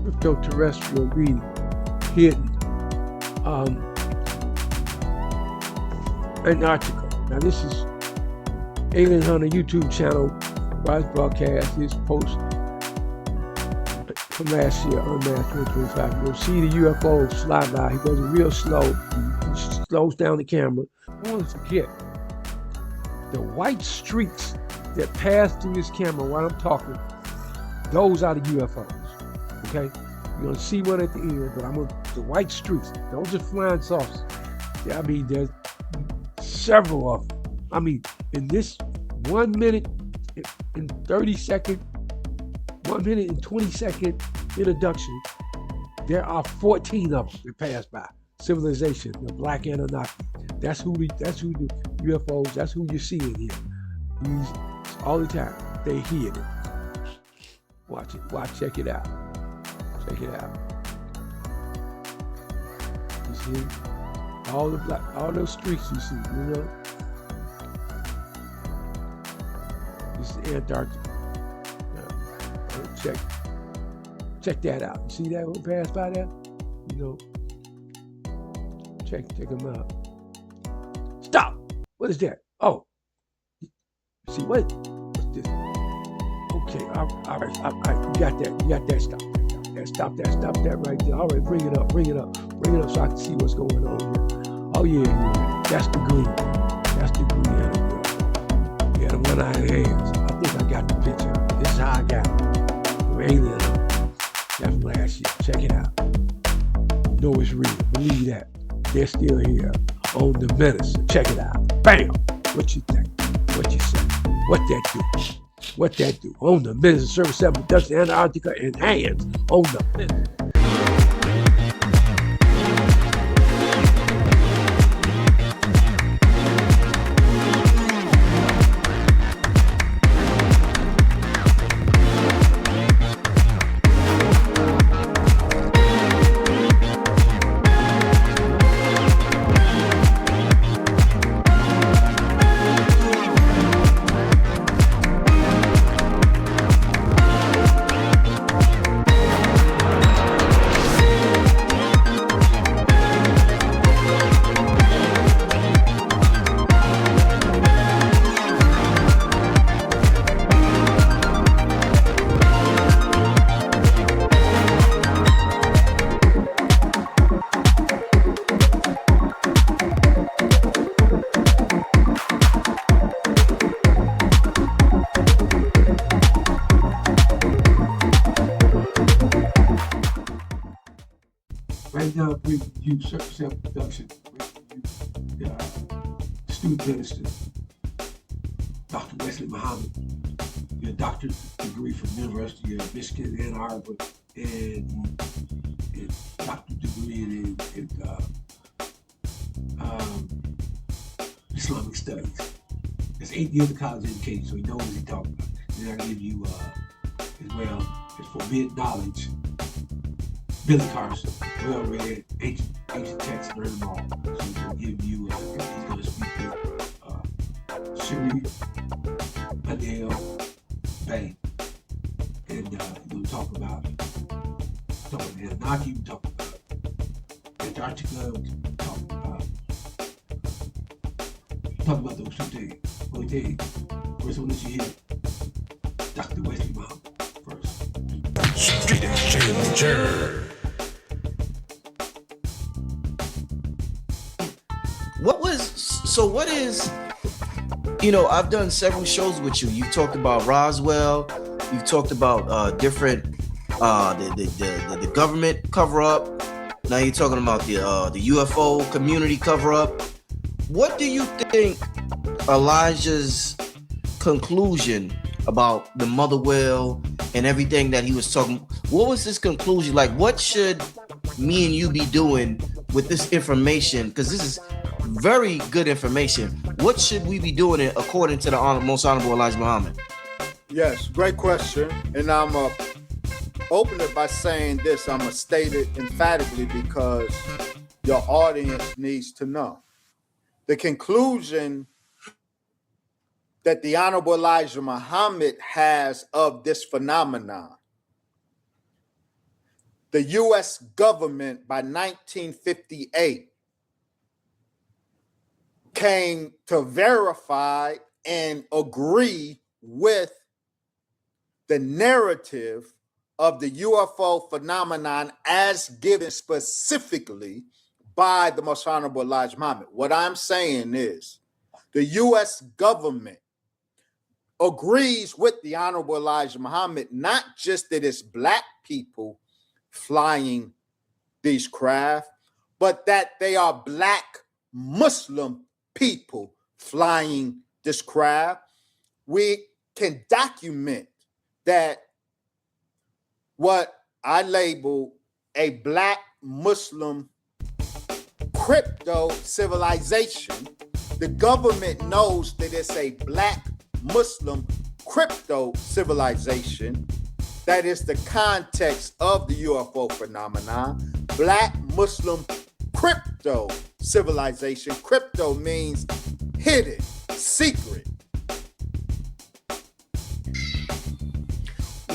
Crypto-Terrestrial reading, hidden, Antarctica. Now this is Alien Hunter YouTube channel, Rise broadcast his post from last year, unmasked 2025. You'll see the UFO fly by. He does it real slow. He slows down the camera. I want to forget the white streaks that pass through this camera while I'm talking. Those are the UFOs. Okay, you're gonna see one at the end, but the white streaks. Those are flying saucers. Yeah, I mean, there's several of them. I mean, in this 1 minute and 30-second, 1 minute and 20-second introduction, there are 14 of them that pass by. Civilization, the Black Anunnaki. That's who the UFOs. That's who you're seeing here. These all the time. They hear it. Watch it. Check it out. Check it out. You see all those streaks you see. You know. This is Antarctica. Now, check that out. You see that one pass by there? You know. Check them out. Stop! What is that? Oh. See what? What's this? Okay, all right. You got that. Stop that right there. All right, bring it up so I can see what's going on here. Oh yeah. That's the green. Yeah, the one-eyed hands. I think I got the picture. This is how I got it. From Alien. That's last year. Check it out. No, it's real. Believe that. They're still here on the menace. Check it out. Bam! What you think? What you say? What that do? On the menace, service 7 production, Antarctica, and hands on the menace. Right now, we use self-production. We student minister, Dr. Wesley Muhammad, a doctorate degree from the University of Michigan, Ann Arbor, and doctorate degree in Islamic studies. That's 8 years of college education, so he knows what he's talking about. Then I give you, as well, as forbid knowledge, Billy Carson, well read, ancient texts, learn them all. So he's going to give you, he's going to speak to Siri, Adele, Bay, and he's going to talk about Anunnaki, we talk about Antarctica, we talk about those two things. Let me tell you, first one that you hear, Dr. Wesley Muhammad first. Street Exchanger. What is, I've done several shows with you. You've talked about Roswell. You've talked about different, the government cover up. Now you're talking about the UFO community cover up. What do you think Elijah's conclusion about the mother whale and everything that he was talking? What was his conclusion? Like, what should me and you be doing with this information? Because this is very good information. What should we be doing according to the most honorable Elijah Muhammad? Yes, great question. And I'm going to open it by saying this. I'm going to state it emphatically because your audience needs to know. The conclusion that the Honorable Elijah Muhammad has of this phenomenon the U.S. government by 1958 came to verify and agree with the narrative of the UFO phenomenon as given specifically by the Most Honorable Elijah Muhammad. What I'm saying is the U.S. government agrees with the Honorable Elijah Muhammad, not just that it's Black people flying these craft, but that they are Black Muslim people flying this craft. We can document that what I label a Black Muslim crypto civilization, the government knows that it's a Black Muslim crypto civilization. That is the context of the UFO phenomenon. Black Muslim crypto civilization. Crypto means hidden, secret.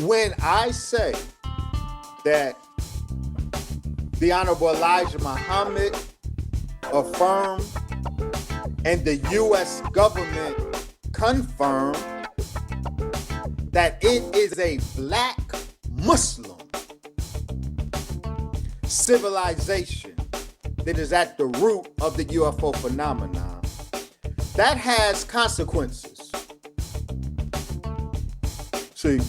When I say that the Honorable Elijah Muhammad affirmed and the U.S. government confirmed that it is a Black Muslim civilization that is at the root of the UFO phenomenon, that has consequences. See,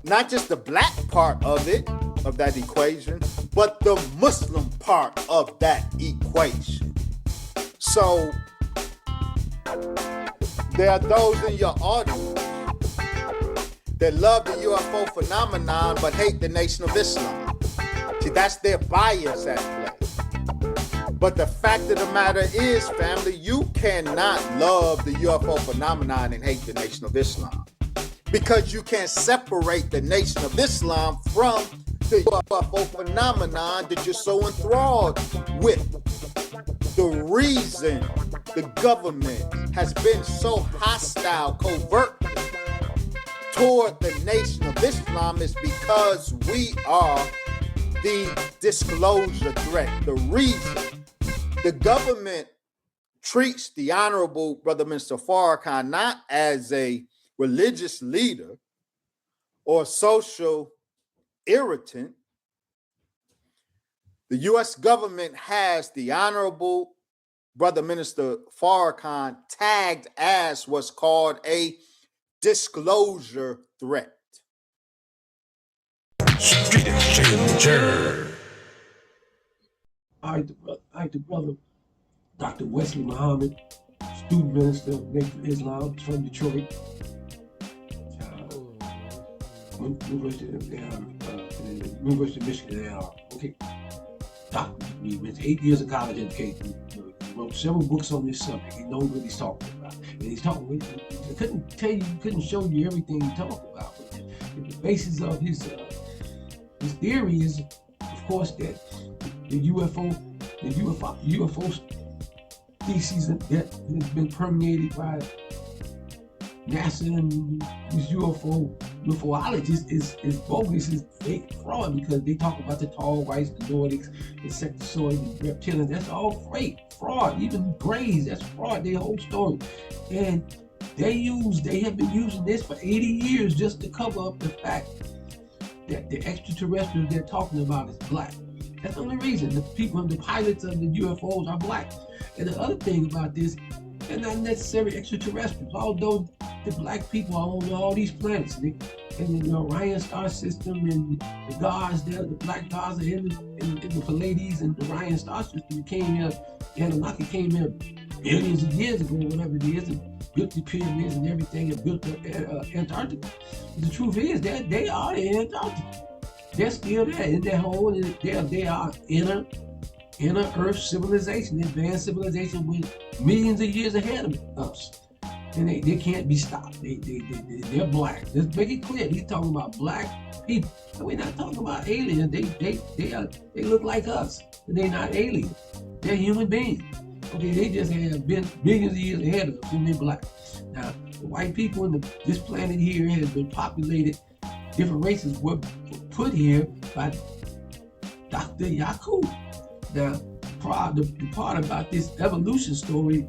not just the Black part of it, of that equation, but the Muslim part of that equation. So there are those in your audience that love the UFO phenomenon but hate the Nation of Islam. See, that's their bias at play. But the fact of the matter is, family, you cannot love the UFO phenomenon and hate the Nation of Islam, because you can't separate the Nation of Islam from the UFO phenomenon that you're so enthralled with. The reason the government has been so hostile, covertly, toward the Nation of Islam is because we are the disclosure threat. The reason the government treats the Honorable Brother Minister Farrakhan not as a religious leader or social irritant, the U.S. government has the Honorable Brother Minister Farrakhan tagged as what's called a disclosure threat. Street Exchanger. I like the brother Dr. Wesley Muhammad, student minister of Nation of Islam from Detroit. University of Michigan. Okay. Doctor, he went to 8 years of college education. He wrote several books on this subject. He knows what he's talking about. And he's talking, I couldn't tell you, couldn't show you everything he talked about. But the basis of his theory is, of course, that the UFO species that has been permeated by NASA and these UFOologists is bogus, is fake fraud, because they talk about the tall whites, the Nordics, the insectoids, the reptilians. That's all fake fraud. Even Greys, that's fraud. Their whole story, and they have been using this for 80 years just to cover up the fact that the extraterrestrials they're talking about is Black. That's the only reason. The people, the pilots of the UFOs are Black. And the other thing about this, they're not necessarily extraterrestrials, although the Black people are on all these planets. And the Orion star system and the gods there, the Black gods are in the Pleiades and the Orion star system came here, the Anunnaki came here billions of years ago, whatever it is, and built the pyramids and everything and built the Antarctica. But the truth is that they are in Antarctica. They're still there in that hole, and they are inner Earth civilization, advanced civilization with millions of years ahead of us. And they can't be stopped. They're Black. Let's make it clear. He's talking about Black people. And we're not talking about aliens. They look like us. But they're not aliens. They're human beings. Okay, they just have been billions of years ahead of us, and they're Black. Now, the white people on this planet here has been populated. Different races were put here by Dr. Yakub. Now, the part about this evolution story,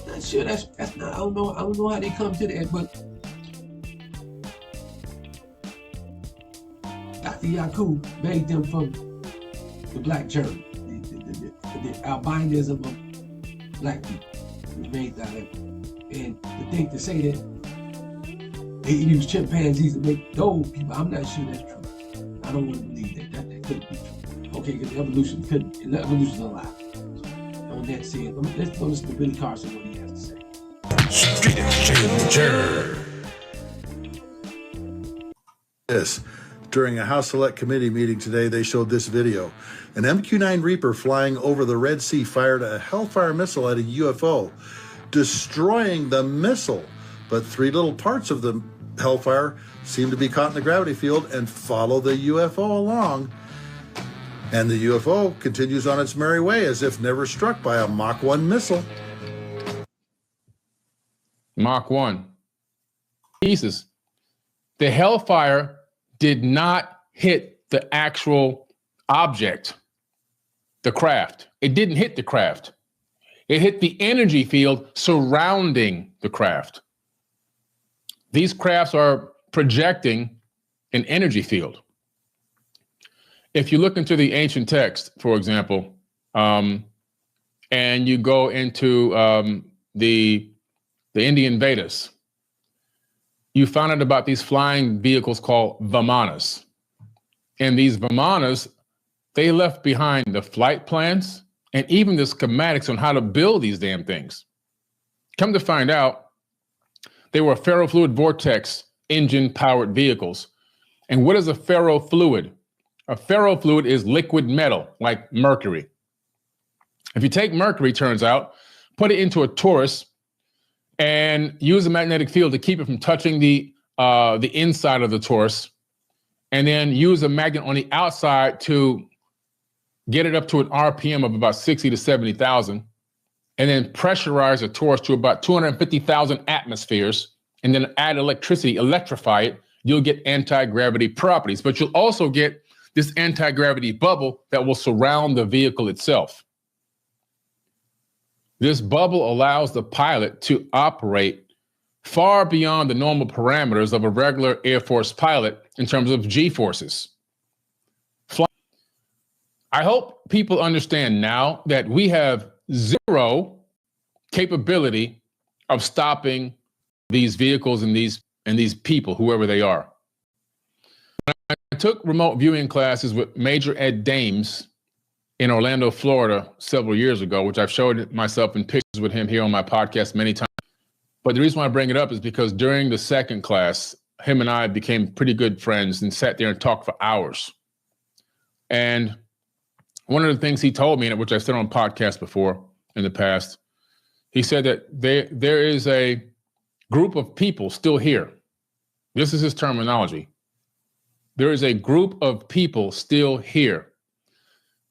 not sure that's not, I don't know how they come to that, but Dr. Yakub made them from the black journey, the albinism of black people. He made that, and to say that they use chimpanzees to make those people, I'm not sure that's true. I don't want to believe that couldn't be true. Okay, because evolution's a lie. So, on that said, let's go listen to Billy Carson, what he has to say. Street Exchanger. This. During a House Select Committee meeting today, they showed this video. An MQ-9 Reaper flying over the Red Sea fired a Hellfire missile at a UFO, destroying the missile. But three little parts of the Hellfire seem to be caught in the gravity field and follow the UFO along. And the UFO continues on its merry way as if never struck by a Mach 1 missile. Mach 1. Jesus. The Hellfire did not hit the actual object, the craft. It didn't hit the craft. It hit the energy field surrounding the craft. These crafts are projecting an energy field. If you look into the ancient text, for example, and you go into the Indian Vedas, you found out about these flying vehicles called Vimanas. And these Vimanas, they left behind the flight plans and even the schematics on how to build these damn things. Come to find out, they were ferrofluid vortex engine-powered vehicles. And what is a ferrofluid? A ferrofluid is liquid metal, like mercury. If you take mercury, turns out, put it into a torus, and use a magnetic field to keep it from touching the inside of the torus, and then use a magnet on the outside to get it up to an RPM of about 60 to 70,000, and then pressurize the torus to about 250,000 atmospheres, and then add electricity, electrify it, you'll get anti-gravity properties. But you'll also get this anti-gravity bubble that will surround the vehicle itself. This bubble allows the pilot to operate far beyond the normal parameters of a regular Air Force pilot in terms of G-forces. I hope people understand now that we have zero capability of stopping these vehicles and these people, whoever they are. I took remote viewing classes with Major Ed Dames in Orlando, Florida, several years ago, which I've showed myself in pictures with him here on my podcast many times. But the reason why I bring it up is because during the second class, him and I became pretty good friends and sat there and talked for hours. And one of the things he told me, which I've said on podcasts before in the past, he said that there is a group of people still here. This is his terminology. There is a group of people still here.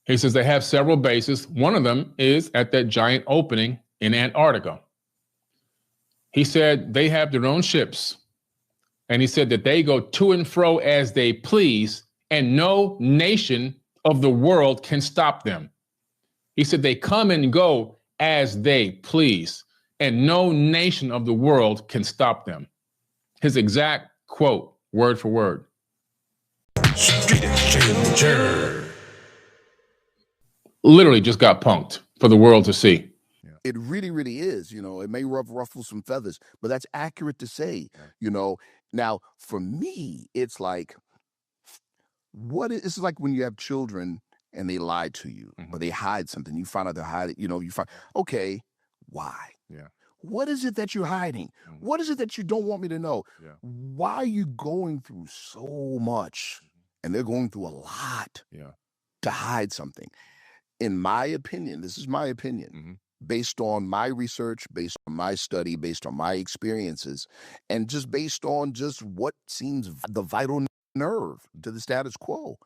He says they have several bases. One of them is at that giant opening in Antarctica. He said they have their own ships. And he said that they go to and fro as they please, and no nation of the world can stop them. He said they come and go as they please, and no nation of the world can stop them. His exact quote, word for word. Street Exchanger. Literally just got punked for the world to see. It really, really is. You know, it may ruffle some feathers, but that's accurate to say, you know. Now, for me, it's like, it's like when you have children and they lie to you, or they hide something. You find out they're hiding, you know, you find, okay, why? Yeah. What is it that you're hiding? What is it that you don't want me to know? Yeah. Why are you going through so much? And they're going through a lot to hide something. In my opinion, this is my opinion, based on my research, based on my study, based on my experiences, and just based on just what seems the vital nerve to the status quo,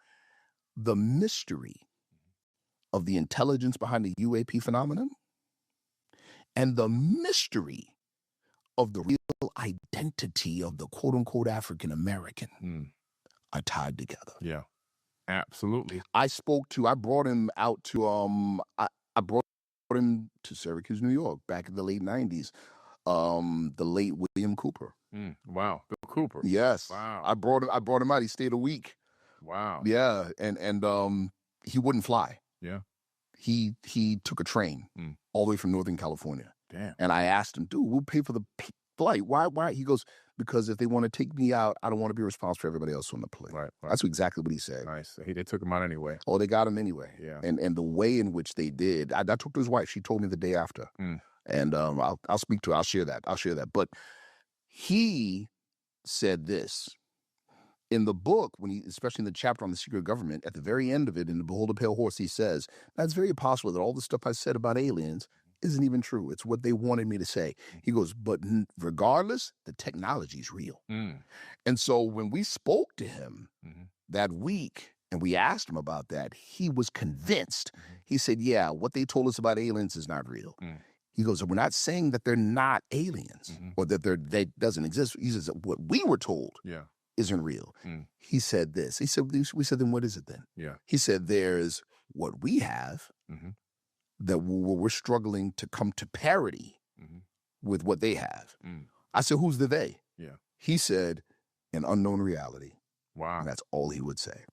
the mystery of the intelligence behind the UAP phenomenon and the mystery of the real identity of the quote unquote African American are tied together. Yeah, absolutely. I brought him out to I brought him to Syracuse, New York back in the late 90s. The late William Cooper. Wow, Bill Cooper. Yes. Wow. I brought him out. He stayed a week. Wow. Yeah, and he wouldn't fly. Yeah. He took a train all the way from Northern California. Damn. And I asked him, dude, we'll pay for the flight. Why? He goes, because if they want to take me out, I don't want to be responsible for everybody else on the plane. Right. That's exactly what he said. Nice. They took him out anyway. Oh, they got him anyway. Yeah. And the way in which they did, I talked to his wife. She told me the day after. And I'll speak to her. I'll share that. But he said this in the book, especially in the chapter on the secret government, at the very end of it, in the Behold the Pale Horse, he says, that's very possible that all the stuff I said about aliens isn't even true. It's what they wanted me to say. He goes, but regardless, the technology is real. And so when we spoke to him that week and we asked him about that, he was convinced. He said, yeah, what they told us about aliens is not real. He goes, we're not saying that they're not aliens or that they doesn't exist. He says, what we were told isn't real. He said this. He said, we said, then what is it then? Yeah. He said, there's what we have that we're struggling to come to parity with what they have. I said, who's the they? Yeah. He said, an unknown reality. Wow. And that's all he would say.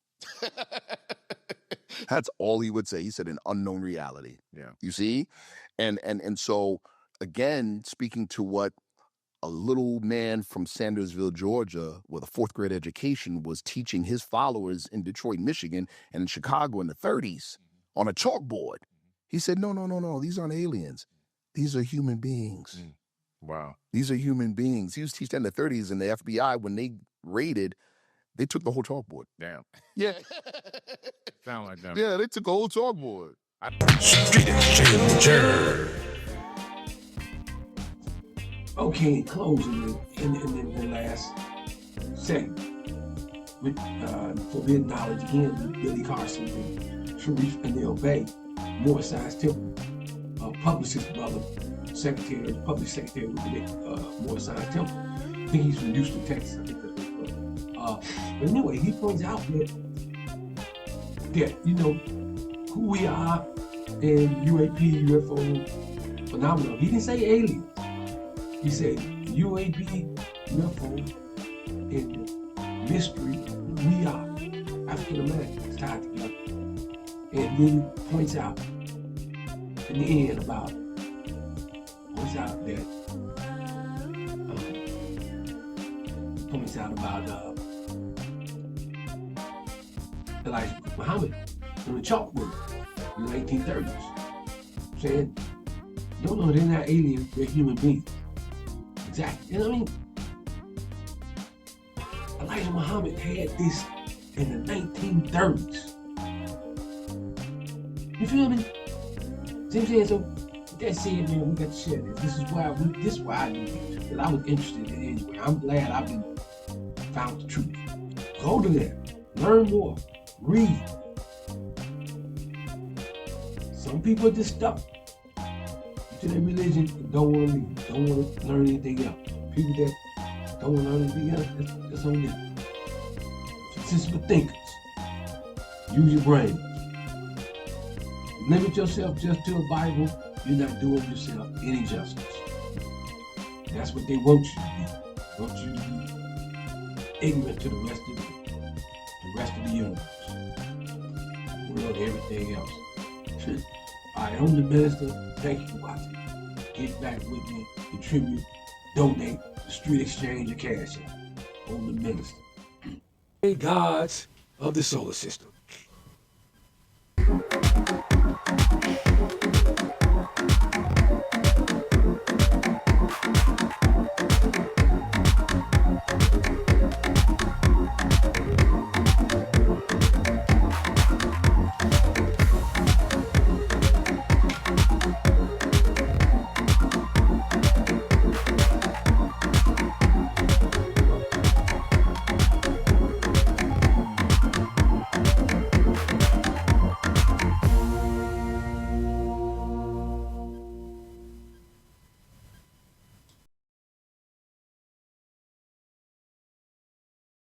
That's all he would say. He said an unknown reality. Yeah. You see? And so, again, speaking to what a little man from Sandersville, Georgia, with a fourth grade education was teaching his followers in Detroit, Michigan, and in Chicago in the 30s on a chalkboard. He said, no, these aren't aliens. These are human beings. Wow. These are human beings. He was teaching in the 30s, and the FBI, when they raided, they took the whole chalkboard. Damn. Yeah. Sound like them. Yeah, they took a whole chalkboard. Street Exchanger. Okay, in closing, in the last segment, with Forbidden Knowledge again, with Billy Carson and Sharif Anil Bey, Moore-Size Temple, publicist brother, public secretary with Moore-Size Temple. I think he's from Houston, Texas. I think that's what it's called. But anyway, he points out that you know who we are in UAP, UFO phenomenon. He didn't say aliens. He said UAP, UFO, and mystery, we are African Americans tied together. And then he points out in the end points out about Elijah Muhammad on the chalkboard in the 1930s, saying, no, they're not aliens, they're human beings. Exactly. And I mean, Elijah Muhammad had this in the 1930s. You feel me? See what I'm saying? So that's it, man. We got to share this. This is why I did it. Because I was interested in it anyway. I'm glad I've been found the truth. Go to there. Learn more. Read. Some people are just stuck to their religion and don't want to leave, don't want to learn anything else. People that don't want to learn anything else, that's on them. Sensible thinkers, use your brain. Limit yourself just to a Bible, you're not doing yourself any justice. That's what they want you to be. They want you to be ignorant to the rest of the universe. World, everything else. All right, I'm the minister. Thank you for watching. Get back with me, contribute, donate to Street Exchange or Cash App. I'm the minister. Hey, gods of the solar system.